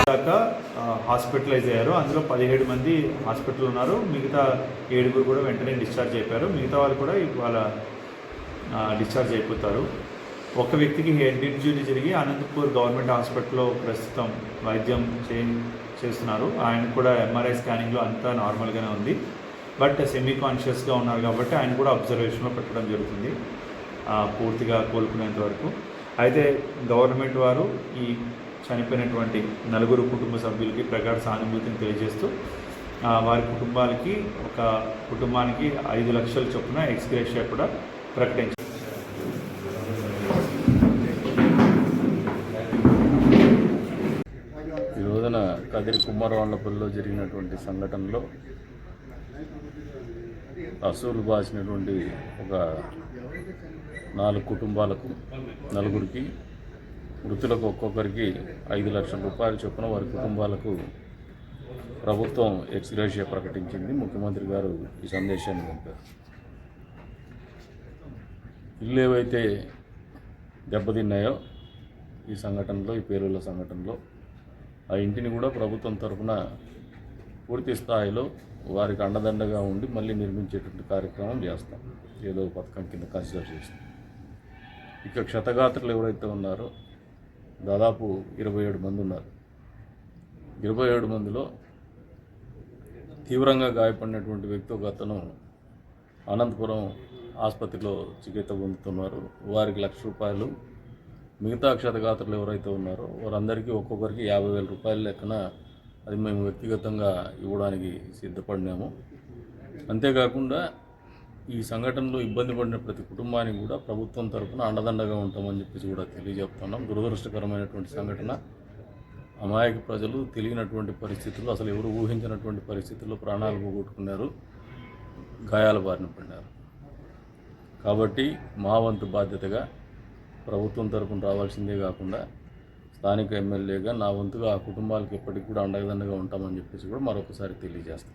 దాకా హాస్పిటలైజ్ అయ్యారు. అందులో 17 మంది హాస్పిటల్ ఉన్నారు. మిగతా 7 కూడా వెంటనే డిశ్చార్జ్ అయిపోయారు. మిగతా వాళ్ళు కూడా ఇవాళ డిశ్చార్జ్ అయిపోతారు. ఒక వ్యక్తికి హెడ్ ఇంజరీ జరిగి అనంతపూర్ గవర్నమెంట్ హాస్పిటల్లో ప్రస్తుతం వైద్యం చేస్తున్నారు. ఆయన కూడా ఎంఆర్ఐ స్కానింగ్లో అంతా నార్మల్గానే ఉంది. బట్ సెమీ కాన్షియస్గా ఉన్నారు కాబట్టి ఆయన కూడా అబ్జర్వేషన్లో పెట్టడం జరుగుతుంది పూర్తిగా కోలుకునేంత వరకు. అయితే గవర్నమెంట్ వారు ఈ చనిపోయినటువంటి 4 కుటుంబ సభ్యులకి ప్రగాఢ సానుభూతిని తెలియజేస్తూ వారి కుటుంబానికి ఒక కుటుంబానికి 5 లక్షల చొప్పున ఎక్స్గ్రేషియా కూడా ప్రకటించారు. ఈ రోజున కదిరి కుమ్మరవాళ్లపల్లిలో జరిగినటువంటి సంఘటనలో అసూలు బాసినటువంటి ఒక 4 కుటుంబాలకు 4 మృతులకు ఒక్కొక్కరికి 5 లక్షల రూపాయల చొప్పున వారి కుటుంబాలకు ప్రభుత్వం ఎక్స్గ్రేషియా ప్రకటించింది. ముఖ్యమంత్రి గారు ఈ సందేశాన్ని పంపారు. ఇల్లు ఏవైతే దెబ్బతిన్నాయో ఈ సంఘటనలో, ఈ పేలుళ్ల సంఘటనలో, ఆ ఇంటిని కూడా ప్రభుత్వం తరఫున పూర్తి స్థాయిలో వారికి అండదండగా ఉండి మళ్ళీ నిర్మించేటువంటి కార్యక్రమం చేస్తాం. ఏదో పథకం కింద కన్సిడర్ చేస్తాం. ఇక క్షతగాత్రులు ఎవరైతే ఉన్నారో దాదాపు 27 మంది ఉన్నారు. 27 మందిలో తీవ్రంగా గాయపడినటువంటి వ్యక్తి ఒక అతను అనంతపురం ఆసుపత్రిలో చికిత్స పొందుతున్నారు. వారికి 1 లక్ష రూపాయలు, మిగతా క్షతగాత్రులు ఎవరైతే ఉన్నారో వారందరికీ ఒక్కొక్కరికి 50,000 రూపాయల లెక్కన అది మేము వ్యక్తిగతంగా ఇవ్వడానికి సిద్ధపడినాము. అంతేకాకుండా ఈ సంఘటనలో ఇబ్బంది పడిన ప్రతి కుటుంబానికి కూడా ప్రభుత్వం తరఫున అండదండగా ఉంటామని చెప్పేసి కూడా తెలియజెప్తున్నాం. దురదృష్టకరమైనటువంటి సంఘటన. అమాయక ప్రజలు తెలియనటువంటి పరిస్థితుల్లో, అసలు ఎవరు ఊహించినటువంటి పరిస్థితుల్లో ప్రాణాలు పోగొట్టుకున్నారు, గాయాల బారిన పడినారు. కాబట్టి మా వంతు బాధ్యతగా ప్రభుత్వం తరఫున రావాల్సిందే కాకుండా స్థానిక ఎమ్మెల్యేగా నా వంతుగా ఆ కుటుంబాలకు ఎప్పటికి కూడా అండదండగా ఉంటామని చెప్పేసి కూడా మరొకసారి తెలియజేస్తాం.